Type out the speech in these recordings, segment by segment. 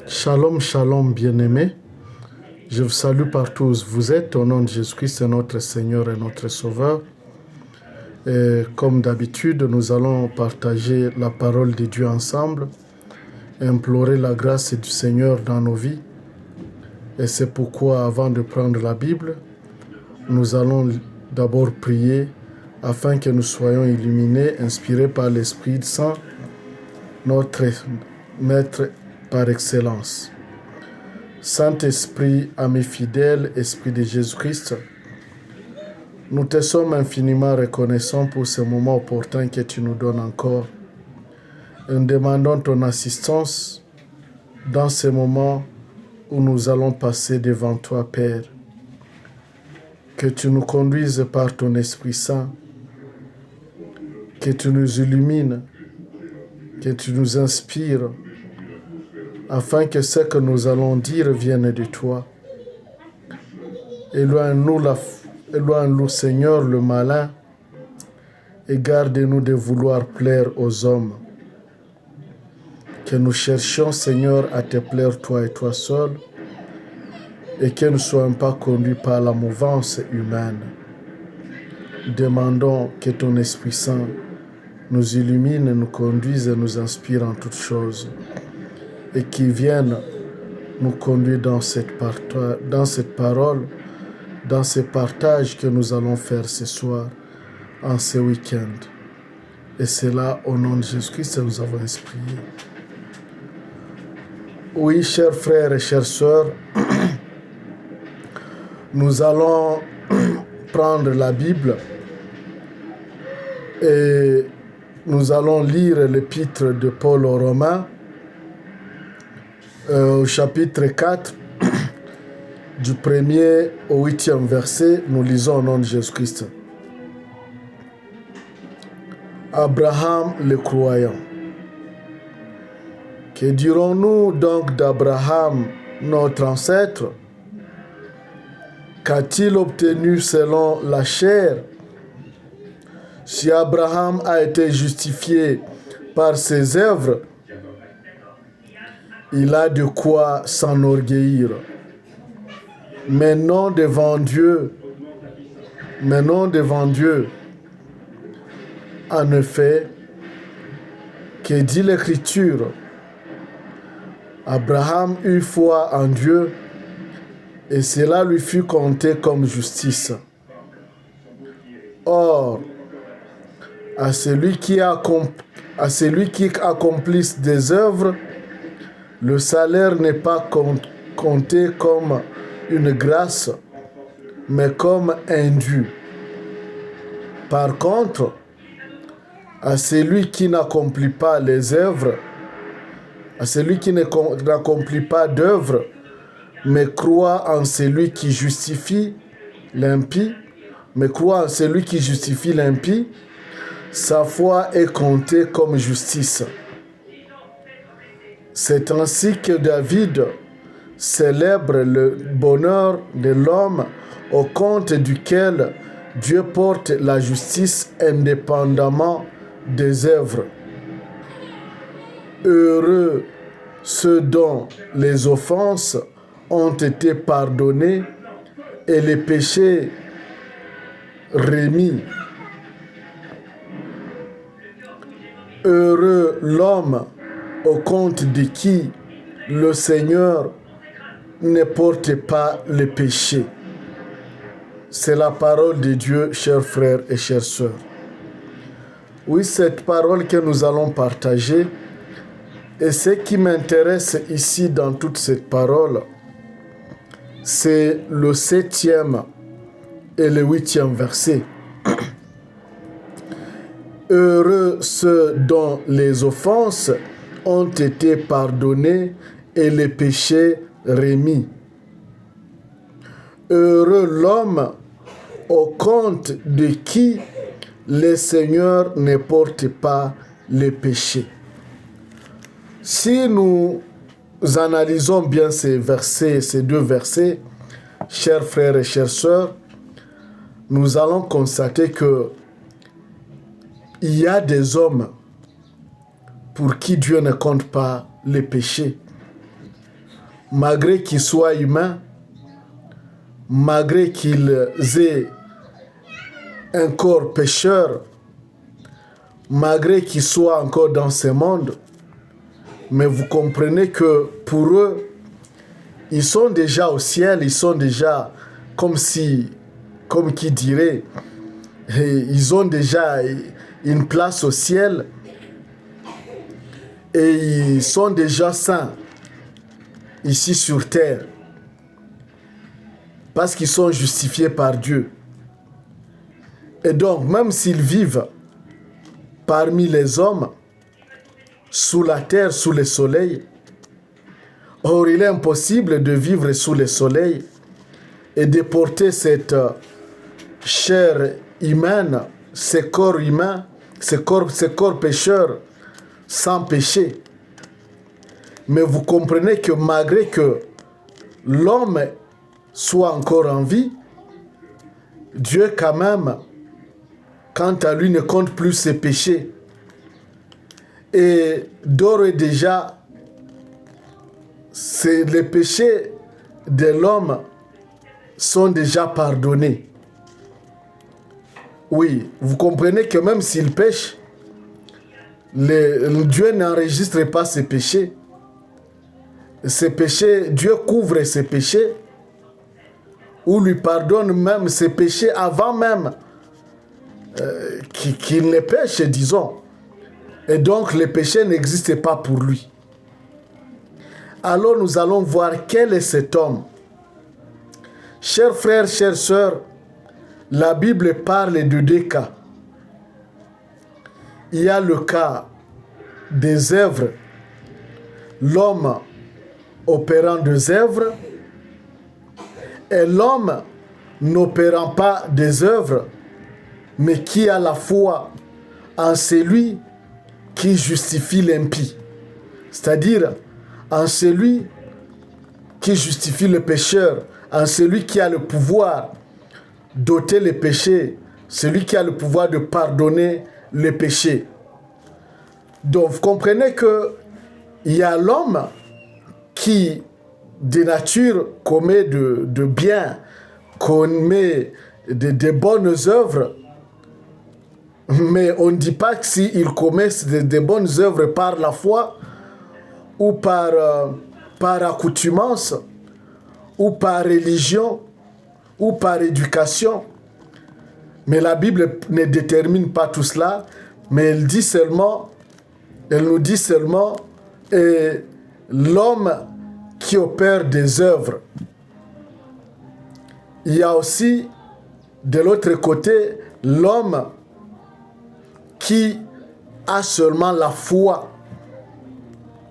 Shalom, shalom, bien-aimés. Je vous salue partout où vous êtes, au nom de Jésus-Christ, notre Seigneur et notre Sauveur. Et comme d'habitude, nous allons partager la parole de Dieu ensemble, et implorer la grâce du Seigneur dans nos vies. Et c'est pourquoi, avant de prendre la Bible, nous allons d'abord prier afin que nous soyons illuminés, inspirés par l'Esprit Saint, notre Maître par excellence. Saint-Esprit, ami fidèle, Esprit de Jésus-Christ, nous te sommes infiniment reconnaissants pour ce moment opportun que tu nous donnes encore. Et nous demandons ton assistance dans ces moments où nous allons passer devant toi, Père. Que tu nous conduises par ton Esprit Saint, que tu nous illumines, que tu nous inspires, afin que ce que nous allons dire vienne de toi. Éloigne-nous, Seigneur, le malin, et garde-nous de vouloir plaire aux hommes. Que nous cherchions, Seigneur, à te plaire toi et toi seul, et que nous ne soyons pas conduits par la mouvance humaine. Demandons que ton Esprit Saint nous illumine, nous conduise et nous inspire en toutes choses, et qu'il vienne nous conduire dans cette parole, dans ce partage que nous allons faire ce soir, en ce week-end. Et c'est là, au nom de Jésus-Christ, que nous avons inspiré. Oui, chers frères et chères sœurs, nous allons prendre la Bible et nous allons lire l'épître de Paul aux Romains, au chapitre 4, du 1er au 8e verset. Nous lisons au nom de Jésus-Christ. Abraham le croyant. Que dirons-nous donc d'Abraham, notre ancêtre? Qu'a-t-il obtenu selon la chair? Si Abraham a été justifié par ses œuvres, il a de quoi s'enorgueillir. Mais non devant Dieu. En effet, que dit l'Écriture? Abraham eut foi en Dieu, et cela lui fut compté comme justice. Or, à celui qui accomplisse des œuvres, le salaire n'est pas compté comme une grâce, mais comme un dû. Par contre, à celui qui n'accomplit pas les œuvres, à celui qui n'accomplit pas d'œuvres, mais croit en celui qui justifie l'impie, sa foi est comptée comme justice. C'est ainsi que David célèbre le bonheur de l'homme au compte duquel Dieu porte la justice indépendamment des œuvres. Heureux ceux dont les offenses ont été pardonnées et les péchés remis. Heureux l'homme au compte de qui le Seigneur ne porte pas le péché. C'est la parole de Dieu, chers frères et chères sœurs. Oui, cette parole que nous allons partager, et ce qui m'intéresse ici dans toute cette parole, c'est le 7e et le 8e verset. Heureux ceux dont les offenses ont été pardonnées et les péchés remis. Heureux l'homme au compte de qui le Seigneur ne porte pas les péchés. Si nous analysons bien ces deux versets, chers frères et chères sœurs, nous allons constater que il y a des hommes pour qui Dieu ne compte pas les péchés. malgré qu'ils soient humains, malgré qu'ils aient un corps pécheur, malgré qu'ils soient encore dans ce monde, mais vous comprenez que pour eux, ils sont déjà au ciel, ils sont déjà comme qui dirait, ils ont déjà une place au ciel et ils sont déjà saints ici sur terre parce qu'ils sont justifiés par Dieu. Et donc, même s'ils vivent parmi les hommes, sous la terre, sous le soleil, or il est impossible de vivre sous le soleil et de porter cette chair humaine, ce corps humain, ce corps pécheur sans péché. Mais vous comprenez que malgré que l'homme soit encore en vie, Dieu quand même, quant à lui, ne compte plus ses péchés. Et d'ores et déjà, les péchés de l'homme sont déjà pardonnés. Oui, vous comprenez que même s'il pêche, Dieu n'enregistre pas ses péchés. Ses péchés, Dieu couvre ses péchés ou lui pardonne même ses péchés avant même qu'il ne pêche, disons. Et donc, le péché n'existe pas pour lui. Alors, nous allons voir quel est cet homme. Chers frères, chères sœurs, la Bible parle de deux cas. Il y a le cas des œuvres, l'homme opérant des œuvres, et l'homme n'opérant pas des œuvres, mais qui a la foi en celui qui justifie l'impie, c'est-à-dire en celui qui justifie le pécheur, en celui qui a le pouvoir d'ôter les péchés, celui qui a le pouvoir de pardonner les péchés. Donc vous comprenez qu'il y a l'homme qui de nature commet de bien, commet de bonnes œuvres, mais on ne dit pas que s'il commet de bonnes œuvres par la foi ou par accoutumance ou par religion ou par éducation. Mais la Bible ne détermine pas tout cela, mais elle nous dit seulement l'homme qui opère des œuvres. Il y a aussi de l'autre côté l'homme qui a seulement la foi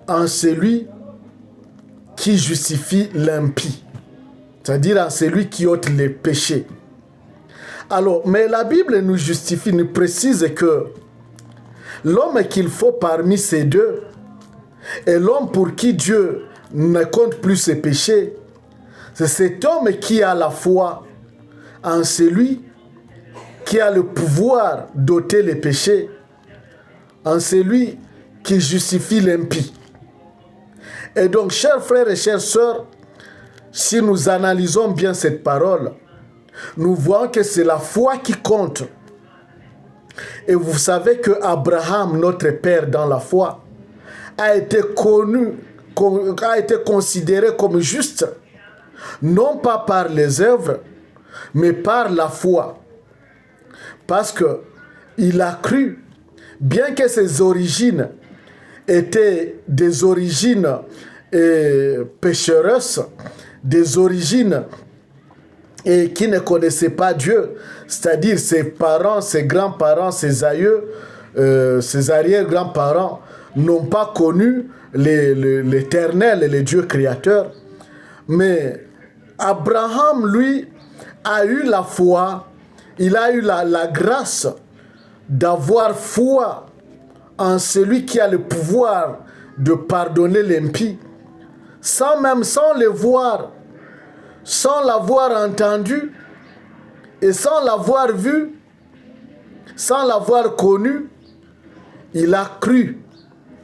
en celui qui justifie l'impie, c'est-à-dire en celui qui ôte les péchés. Alors, mais la Bible nous justifie, nous précise que l'homme qu'il faut parmi ces deux est l'homme pour qui Dieu ne compte plus ses péchés. C'est cet homme qui a la foi en celui qui a le pouvoir d'ôter les péchés, en celui qui justifie l'impie. Et donc, chers frères et chères sœurs, si nous analysons bien cette parole, nous voyons que c'est la foi qui compte. Et vous savez que Abraham, notre père dans la foi, a été considéré comme juste, non pas par les œuvres, mais par la foi. Parce que il a cru, bien que ses origines étaient des origines péchereuses, des origines qui ne connaissaient pas Dieu, c'est-à-dire ses parents, ses grands-parents, ses aïeux, ses arrière-grands-parents n'ont pas connu l'Éternel, le Dieu créateur. Mais Abraham, lui, a eu la foi, il a eu la grâce d'avoir foi en celui qui a le pouvoir de pardonner l'impie, sans le voir, sans l'avoir entendu et sans l'avoir vu, sans l'avoir connu, il a cru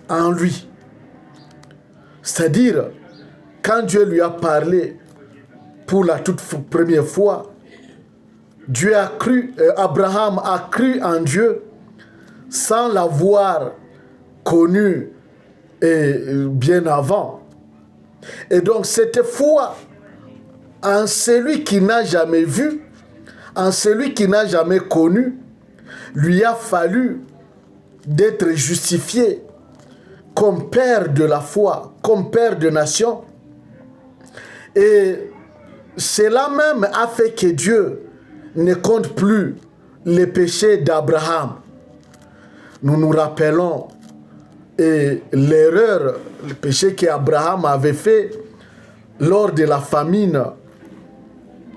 en lui. C'est-à-dire, quand Dieu lui a parlé pour la toute première fois, Abraham a cru en Dieu sans l'avoir connu bien avant. Et donc cette foi en celui qui n'a jamais vu, en celui qui n'a jamais connu, lui a fallu d'être justifié comme père de la foi, comme père de nation. Et cela même a fait que Dieu ne compte plus les péchés d'Abraham. Nous nous rappelons l'erreur, le péché qu'Abraham avait fait lors de la famine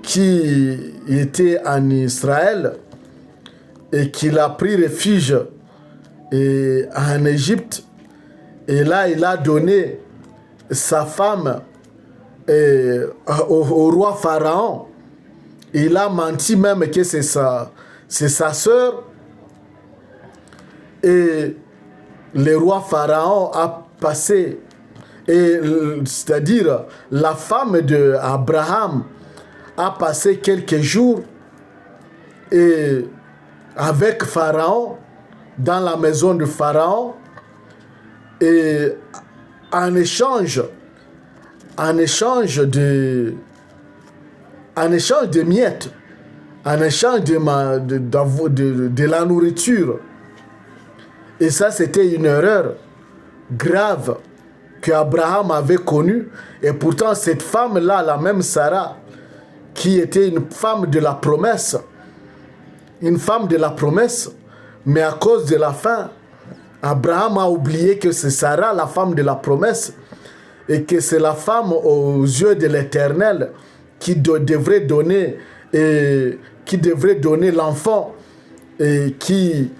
qui était en Israël et qu'il a pris refuge en Égypte. Et là, il a donné sa femme au roi Pharaon. Il a menti même que c'est sa sœur. Et le roi Pharaon a passé, c'est-à-dire la femme d'Abraham a passé quelques jours avec Pharaon dans la maison de Pharaon, et en échange de miettes, en échange de la nourriture. Et ça, c'était une erreur grave qu'Abraham avait connue. Et pourtant, cette femme-là, la même Sarah, qui était une femme de la promesse, mais à cause de la faim, Abraham a oublié que c'est Sarah, la femme de la promesse, et que c'est la femme aux yeux de l'Éternel qui devrait donner l'enfant et qui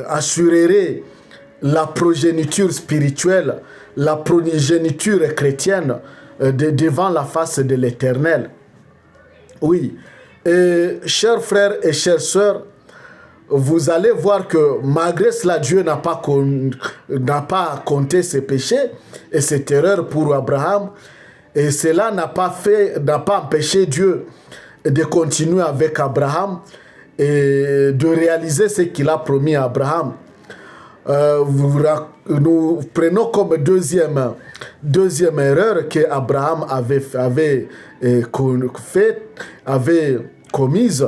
assurerait la progéniture spirituelle, la progéniture chrétienne devant la face de l'Éternel. Oui, et chers frères et chères sœurs, vous allez voir que malgré cela, Dieu n'a pas compté ses péchés et cette erreur pour Abraham. Et cela n'a pas empêché Dieu de continuer avec Abraham et de réaliser ce qu'il a promis à Abraham. Nous prenons comme deuxième erreur que Abraham avait commise,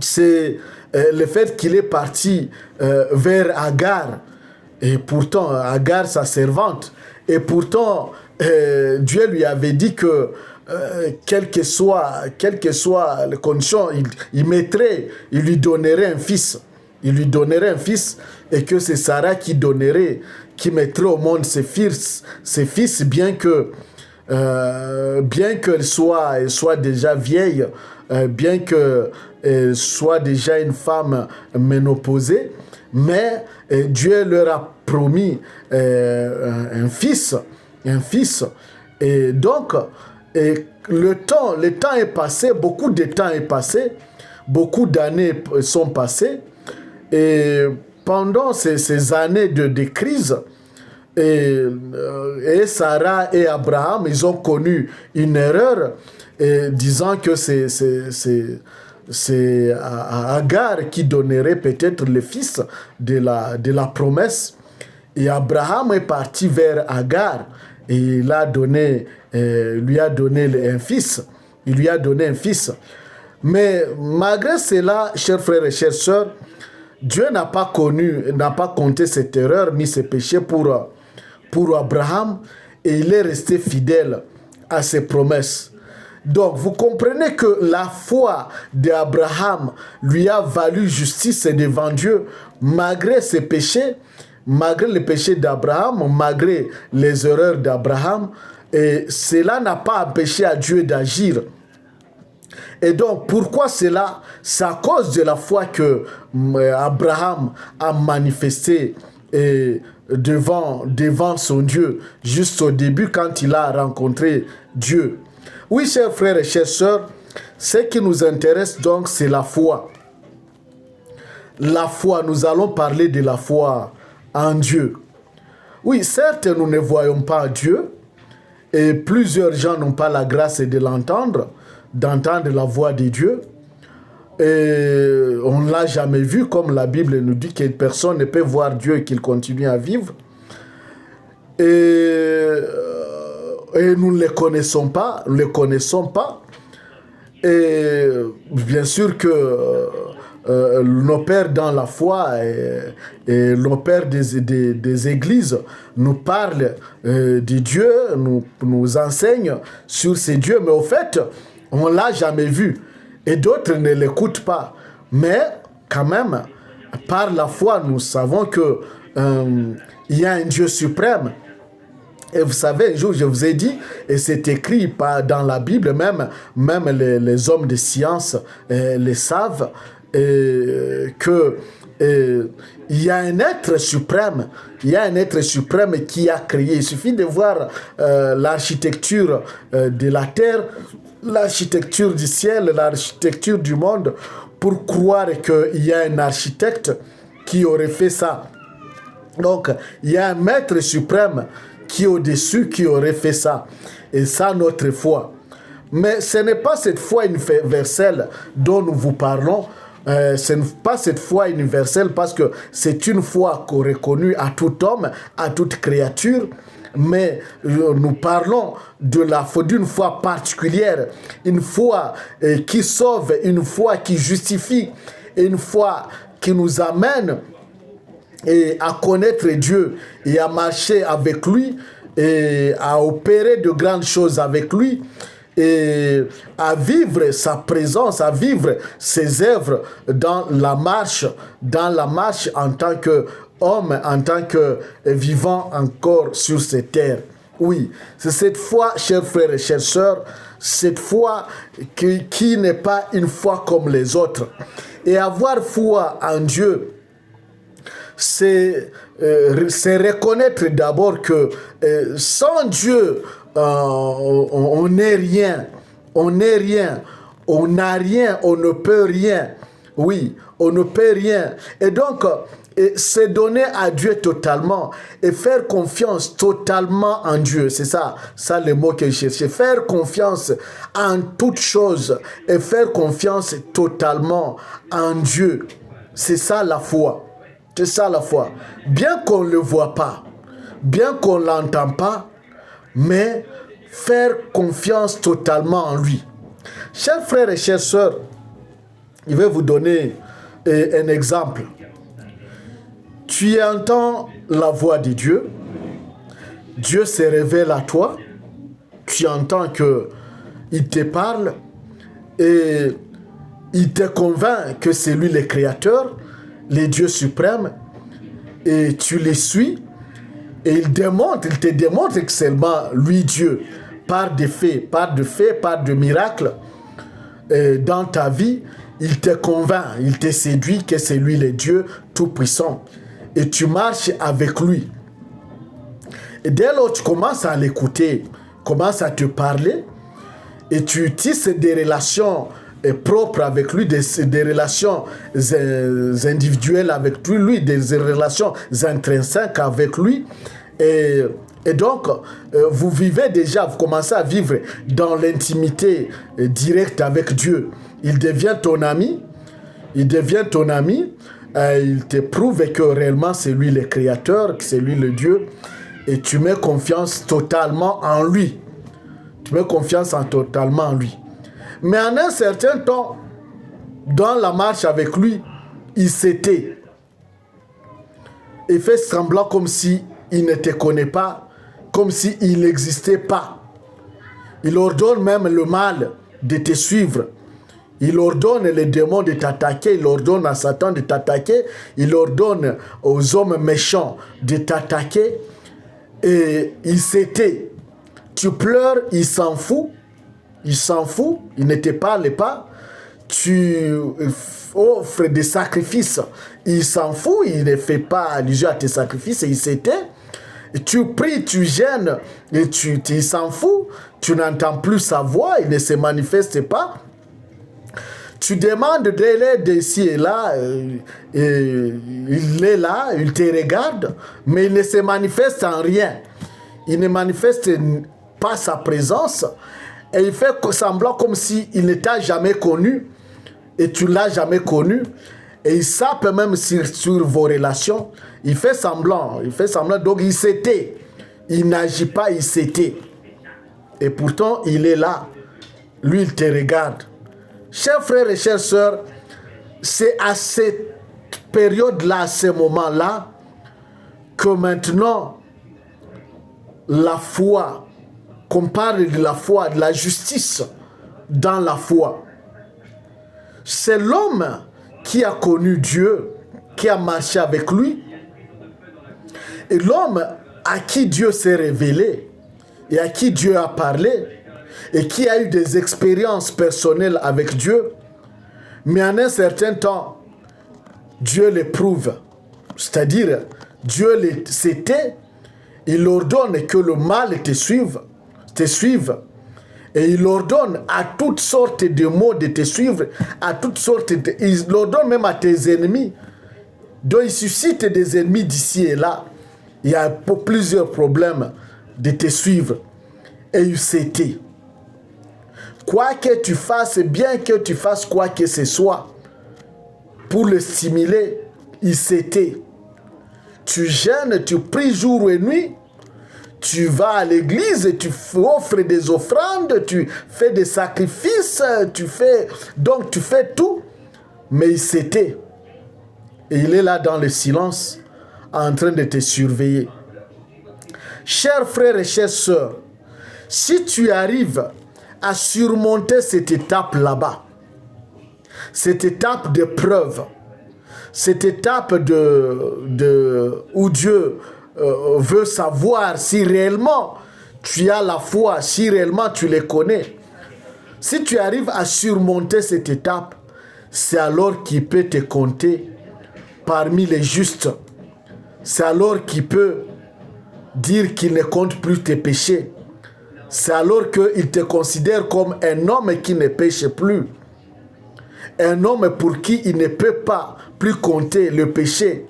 c'est le fait qu'il est parti vers Agar, et pourtant Agar sa servante, et pourtant Dieu lui avait dit que quelle que soit les conditions, il lui donnerait un fils. Il lui donnerait un fils, et que c'est Sarah qui mettrait au monde ses fils, bien qu'elle soit déjà vieille, bien qu'elle soit déjà une femme ménopausée, mais Dieu leur a promis un fils. Et donc, le temps est passé, beaucoup de temps est passé, beaucoup d'années sont passées, et pendant ces années de crise, et Sarah et Abraham, ils ont connu une erreur, disant que c'est Agar qui donnerait peut-être le fils de la promesse. Et Abraham est parti vers Agar et il lui a donné un fils. Il lui a donné un fils. Mais malgré cela, chers frères et chères sœurs, Dieu n'a pas compté cette erreur ni ses péchés pour Abraham, et il est resté fidèle à ses promesses. Donc, vous comprenez que la foi d'Abraham lui a valu justice devant Dieu, malgré ses péchés, malgré les péchés d'Abraham, malgré les erreurs d'Abraham, et cela n'a pas empêché à Dieu d'agir. Et donc, pourquoi cela? C'est à cause de la foi que Abraham a manifesté devant son Dieu, juste au début quand il a rencontré Dieu. Oui, chers frères et chères sœurs, ce qui nous intéresse donc, c'est la foi. La foi, nous allons parler de la foi en Dieu. Oui, certes, nous ne voyons pas Dieu, et plusieurs gens n'ont pas la grâce de l'entendre, d'entendre la voix de Dieu. Et on ne l'a jamais vu, comme la Bible nous dit que personne ne peut voir Dieu et qu'il continue à vivre. Et nous ne le connaissons pas, Et bien sûr que nos pères dans la foi et nos pères des églises nous parlent de Dieu, nous enseignent sur ces dieux, mais au fait, on ne l'a jamais vu. Et d'autres ne l'écoutent pas. Mais quand même, par la foi, nous savons que il y a un Dieu suprême. Et vous savez, un jour, je vous ai dit, et c'est écrit dans la Bible, même les hommes de science le savent, que il y a un être suprême, qui a créé. Il suffit de voir l'architecture de la terre, l'architecture du ciel, l'architecture du monde, pour croire qu'il y a un architecte qui aurait fait ça. Donc, il y a un maître suprême qui est au-dessus, qui aurait fait ça. Et ça, notre foi. Mais ce n'est pas cette foi universelle dont nous vous parlons. Ce n'est pas cette foi universelle parce que c'est une foi qu'on reconnaît à tout homme, à toute créature. Mais nous parlons d'une foi particulière, une foi qui sauve, une foi qui justifie, une foi qui nous amène et à connaître Dieu et à marcher avec lui et à opérer de grandes choses avec lui et à vivre sa présence, à vivre ses œuvres dans la marche en tant qu'homme, en tant que vivant encore sur cette terre. Oui, c'est cette foi, chers frères et chères sœurs, cette foi qui n'est pas une foi comme les autres. Et avoir foi en Dieu, c'est reconnaître d'abord que sans Dieu, on n'est rien. On n'est rien. On n'a rien. On ne peut rien. Oui, on ne peut rien. Et donc, se donner à Dieu totalement et faire confiance totalement en Dieu. C'est ça le mot que je cherchais. Faire confiance en toutes choses et faire confiance totalement en Dieu. C'est ça la foi. C'est ça la foi. Bien qu'on ne le voit pas, bien qu'on ne l'entend pas, mais faire confiance totalement en lui. Chers frères et chères sœurs, je vais vous donner un exemple. Tu entends la voix de Dieu, Dieu se révèle à toi, tu entends qu'il te parle et il te convainc que c'est lui le créateur, le Dieu suprême, et tu les suis, et il te démontre que c'est seulement lui Dieu, par des faits, par de miracles, dans ta vie, il te convainc, il te séduit que c'est lui le Dieu tout-puissant, et tu marches avec lui. Et dès lors, tu commences à l'écouter, commences à te parler, et tu tisses des relations propres avec lui, des relations individuelles avec lui, des relations intrinsèques avec lui. Et donc, vous vivez déjà, vous commencez à vivre dans l'intimité directe avec Dieu. Il devient ton ami, il te prouve que réellement c'est lui le créateur, que c'est lui le Dieu, et tu mets confiance totalement en lui. Totalement en lui. Mais en un certain temps, dans la marche avec lui, il s'était. Il fait semblant comme si il ne te connaît pas, comme s'il n'existait pas. Il ordonne même le mal de te suivre. Il ordonne les démons de t'attaquer, il ordonne à Satan de t'attaquer, il ordonne aux hommes méchants de t'attaquer. Et il s'était. Tu pleures, il s'en fout, il ne te parle pas. Tu offres des sacrifices, il s'en fout, il ne fait pas allusion à tes sacrifices, et il s'était. Tu pries, tu gênes, et il s'en fout, tu n'entends plus sa voix, il ne se manifeste pas. Tu demandes de l'aide ici et là, et il est là, il te regarde, mais il ne se manifeste en rien. Il ne manifeste pas sa présence et il fait semblant comme s'il ne t'a jamais connu et tu ne l'as jamais connu. Et il sape même sur vos relations. Il fait semblant, donc il s'était. Il n'agit pas, il s'était. Et pourtant, il est là. Lui, il te regarde. Chers frères et chères sœurs, c'est à cette période-là, à ce moment-là, que maintenant, la foi, qu'on parle de la foi, de la justice dans la foi. C'est l'homme qui a connu Dieu, qui a marché avec lui, et l'homme à qui Dieu s'est révélé, et à qui Dieu a parlé, et qui a eu des expériences personnelles avec Dieu, mais en un certain temps, Dieu l'éprouve. C'est-à-dire, Dieu s'était, il ordonne que le mal te suive, et il ordonne à toutes sortes de mots de te suivre, il ordonne même à tes ennemis. Donc il suscite des ennemis d'ici et là. Il y a plusieurs problèmes de te suivre. Et il s'était. Quoi que tu fasses, bien que tu fasses quoi que ce soit, pour le stimuler, il s'était. Tu jeûnes, tu pries jour et nuit, tu vas à l'église, tu offres des offrandes, tu fais des sacrifices, tu fais tout, mais il s'était. Et il est là dans le silence, en train de te surveiller. Chers frères et chères sœurs, si tu arrives à surmonter cette étape là-bas, cette étape de preuve, cette étape où Dieu veut savoir si réellement tu as la foi, si réellement tu les connais. Si tu arrives à surmonter cette étape, c'est alors qu'il peut te compter parmi les justes. C'est alors qu'il peut dire qu'il ne compte plus tes péchés. C'est alors qu'il te considère comme un homme qui ne péche plus. Un homme pour qui il ne peut pas plus compter le péché.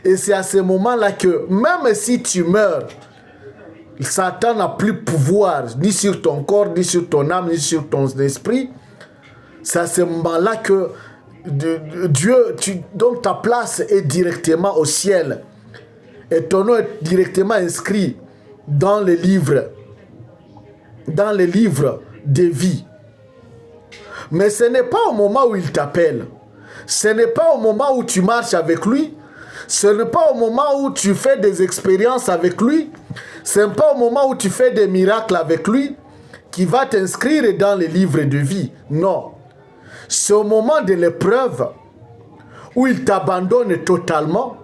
Et c'est à ce moment-là que même si tu meurs, Satan n'a plus pouvoir ni sur ton corps, ni sur ton âme, ni sur ton esprit. C'est à ce moment-là que Dieu, donc ta place est directement au ciel. Et ton nom est directement inscrit dans les livres de vie. Mais ce n'est pas au moment où il t'appelle. Ce n'est pas au moment où tu marches avec lui. Ce n'est pas au moment où tu fais des expériences avec lui. Ce n'est pas au moment où tu fais des miracles avec lui qui va t'inscrire dans les livres de vie. Non. C'est au moment de l'épreuve où il t'abandonne totalement.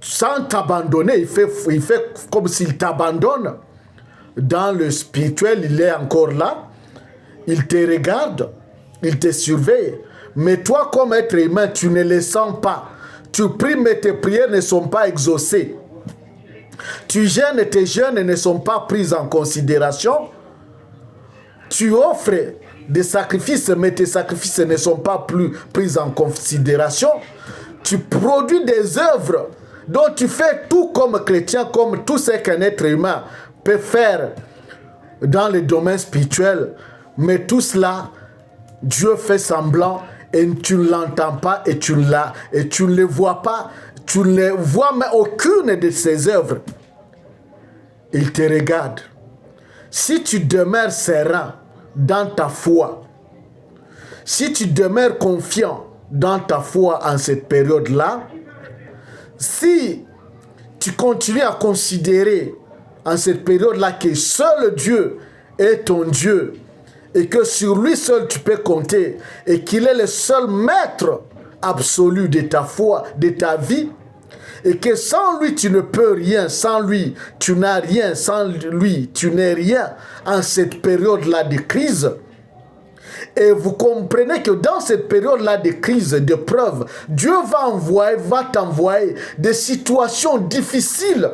Sans t'abandonner, il fait comme s'il t'abandonne. Dans le spirituel, il est encore là. Il te regarde, il te surveille. Mais toi, comme être humain, tu ne le sens pas. Tu pries, mais tes prières ne sont pas exaucées. Tu jeûnes et tes jeûnes ne sont pas pris en considération. Tu offres des sacrifices, mais tes sacrifices ne sont pas plus pris en considération. Tu produis des œuvres dont tu fais tout comme chrétien, comme tout ce qu'un être humain peut faire dans le domaine spirituel. Mais tout cela, Dieu fait semblant et tu ne l'entends pas et tu ne le vois pas. Tu ne vois mais aucune de ses œuvres. Il te regarde. Si tu demeures serein dans ta foi, si tu demeures confiant dans ta foi en cette période-là, si tu continues à considérer en cette période-là que seul Dieu est ton Dieu et que sur lui seul tu peux compter et qu'il est le seul maître absolu de ta foi, de ta vie, et que sans lui tu ne peux rien, sans lui tu n'as rien, sans lui tu n'es rien en cette période-là de crise. Et vous comprenez que dans cette période-là de crise, de preuve, Dieu va t'envoyer des situations difficiles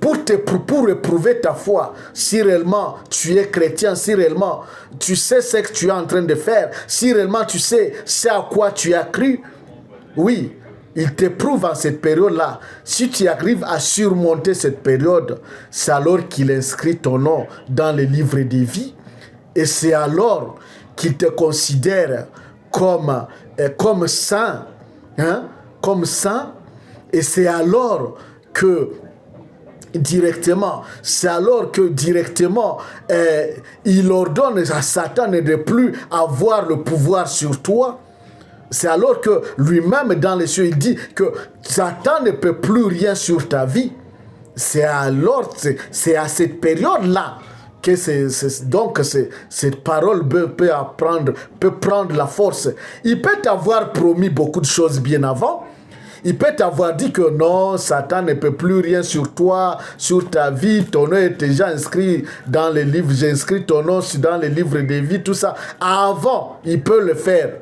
pour éprouver ta foi, si réellement tu es chrétien, si réellement tu sais ce que tu es en train de faire, si réellement tu sais ce à quoi tu as cru, oui, il t'éprouve en cette période-là. Si tu arrives à surmonter cette période, c'est alors qu'il inscrit ton nom dans le livre des vies et c'est alors qu'il te considère comme saint, hein, comme saint, et c'est alors que directement, il ordonne à Satan de ne plus avoir le pouvoir sur toi. C'est alors que lui-même dans les cieux, il dit que Satan ne peut plus rien sur ta vie. C'est à cette période-là que cette parole peut prendre la force. Il peut t'avoir promis beaucoup de choses bien avant. Il peut t'avoir dit que non, Satan ne peut plus rien sur toi, sur ta vie. Ton nom est déjà inscrit dans les livres. J'ai inscrit ton nom dans les livres des vies, tout ça. Avant, il peut le faire.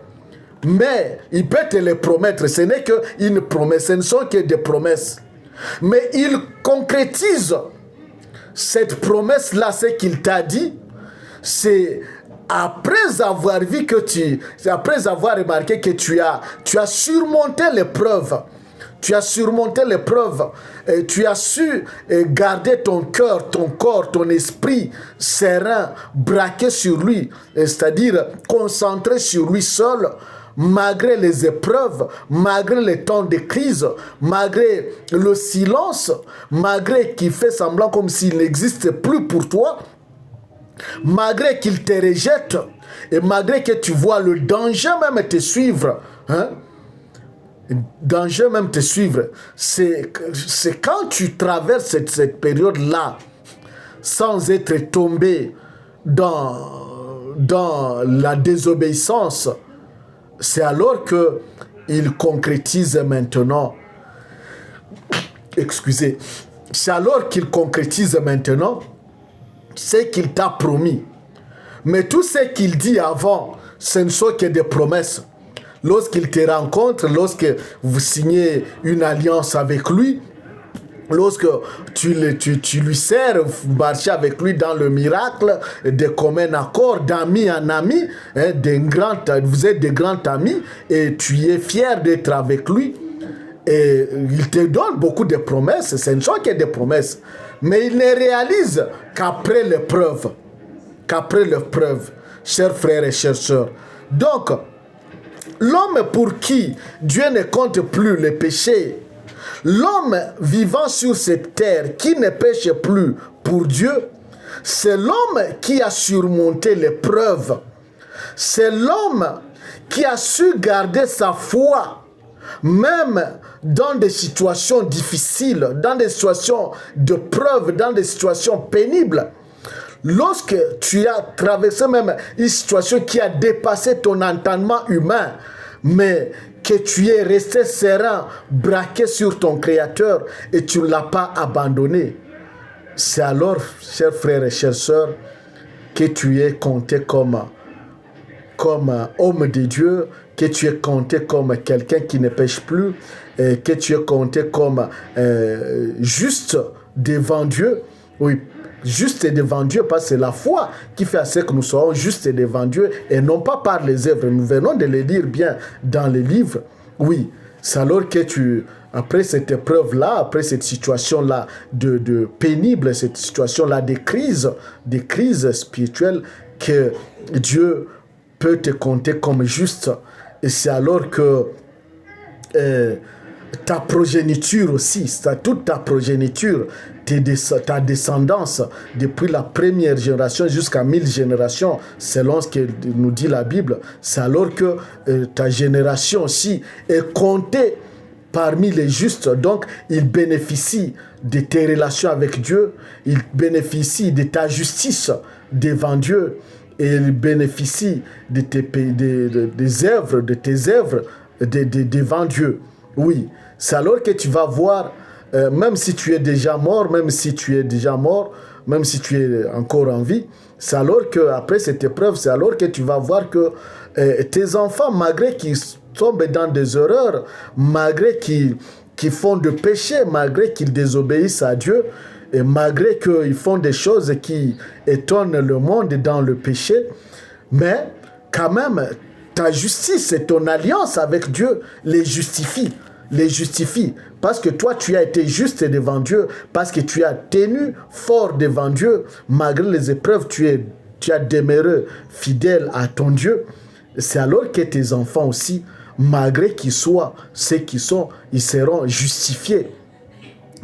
Mais il peut te le promettre. Ce n'est qu'une promesse. Ce ne sont que des promesses. Mais il concrétise cette promesse-là, ce qu'il t'a dit, c'est après avoir vu après avoir remarqué que tu as surmonté l'épreuve, tu as surmonté l'épreuve, et tu as su garder ton cœur, ton corps, ton esprit serein, braqué sur lui, c'est-à-dire concentré sur lui seul, malgré les épreuves, malgré les temps de crise, malgré le silence, malgré qu'il fait semblant comme s'il n'existe plus pour toi, malgré qu'il te rejette et malgré que tu vois le danger même te suivre, hein? Danger même te suivre, c'est quand tu traverses cette période-là sans être tombé dans la désobéissance, c'est alors qu'il concrétise maintenant. Excusez. C'est alors qu'il concrétise maintenant ce qu'il t'a promis. Mais tout ce qu'il dit avant, ce ne sont que des promesses. Lorsqu'il te rencontre, lorsque vous signez une alliance avec lui, lorsque tu lui sers, vous marchez avec lui dans le miracle, de commun accord, d'ami en ami, hein, vous êtes des grands amis et tu es fier d'être avec lui. Et il te donne beaucoup de promesses, ce ne sont que des promesses. Mais il ne réalise qu'après l'épreuve. Chers frères et chères sœurs. Donc, l'homme pour qui Dieu ne compte plus les péchés, l'homme vivant sur cette terre qui ne pêche plus pour Dieu, c'est l'homme qui a surmonté l'épreuve. C'est l'homme qui a su garder sa foi, même dans des situations difficiles, dans des situations de preuve, dans des situations pénibles. Lorsque tu as traversé même une situation qui a dépassé ton entendement humain, mais que tu es resté serein, braqué sur ton Créateur et tu ne l'as pas abandonné, c'est alors, chers frères et chères sœurs, que tu es compté comme homme de Dieu, que tu es compté comme quelqu'un qui ne pêche plus, et que tu es compté comme juste devant Dieu. Oui, juste devant Dieu, parce que c'est la foi qui fait à ce que nous soyons justes devant Dieu et non pas par les œuvres. Nous venons de le lire bien dans les livres. Oui, c'est alors que après cette épreuve-là, après cette situation-là de pénible, cette situation-là de crise spirituelle, que Dieu peut te compter comme juste. Et c'est alors que ta progéniture aussi, toute ta progéniture, ta descendance, depuis la première génération jusqu'à 1000 générations, selon ce que nous dit la Bible, c'est alors que ta génération aussi est comptée parmi les justes. Donc, il bénéficie de tes relations avec Dieu, il bénéficie de ta justice devant Dieu, et il bénéficie de tes œuvres devant Dieu. Oui, c'est alors que tu vas voir, même si tu es déjà mort, même si tu es encore en vie, c'est alors que après cette épreuve, c'est alors que tu vas voir que tes enfants, malgré qu'ils tombent dans des erreurs, malgré qu'ils font de péché, malgré qu'ils désobéissent à Dieu, et malgré qu'ils font des choses qui étonnent le monde dans le péché, mais quand même, ta justice et ton alliance avec Dieu les justifie. Parce que toi, tu as été juste devant Dieu, parce que tu as tenu fort devant Dieu, malgré les épreuves, tu as demeuré fidèle à ton Dieu. C'est alors que tes enfants aussi, malgré qu'ils soient ce qu'ils sont, ils seront justifiés.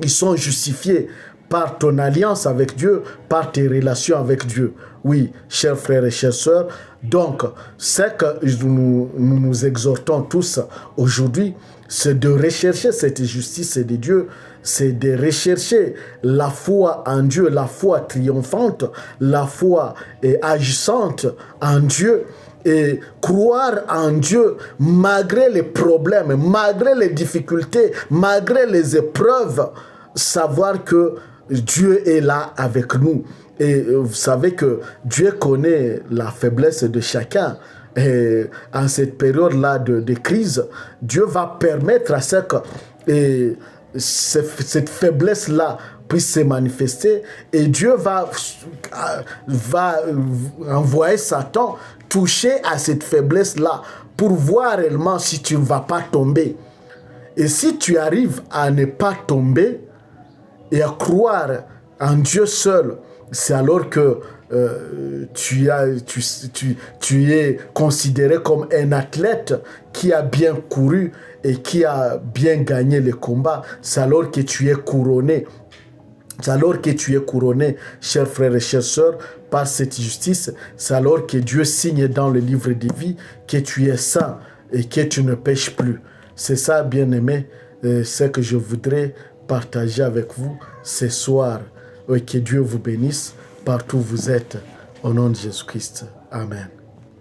Ils sont justifiés par ton alliance avec Dieu, par tes relations avec Dieu. Oui, chers frères et chères sœurs, donc, ce que nous exhortons tous aujourd'hui, c'est de rechercher cette justice de Dieu, c'est de rechercher la foi en Dieu, la foi triomphante, la foi agissante en Dieu, et croire en Dieu malgré les problèmes, malgré les difficultés, malgré les épreuves, savoir que Dieu est là avec nous. Et vous savez que Dieu connaît la faiblesse de chacun. Et en cette période-là de crise, Dieu va permettre à ce que cette faiblesse-là puisse se manifester. Et Dieu va envoyer Satan toucher à cette faiblesse-là pour voir réellement si tu ne vas pas tomber. Et si tu arrives à ne pas tomber et à croire en Dieu seul, c'est alors que tu es considéré comme un athlète qui a bien couru et qui a bien gagné le combat. C'est alors que tu es couronné. C'est alors que tu es couronné, chers frères et chères sœurs, par cette justice. C'est alors que Dieu signe dans le livre de vie que tu es saint et que tu ne pêches plus. C'est ça, bien-aimé, ce que je voudrais partager avec vous ce soir. Et que Dieu vous bénisse partout où vous êtes. Au nom de Jésus-Christ. Amen.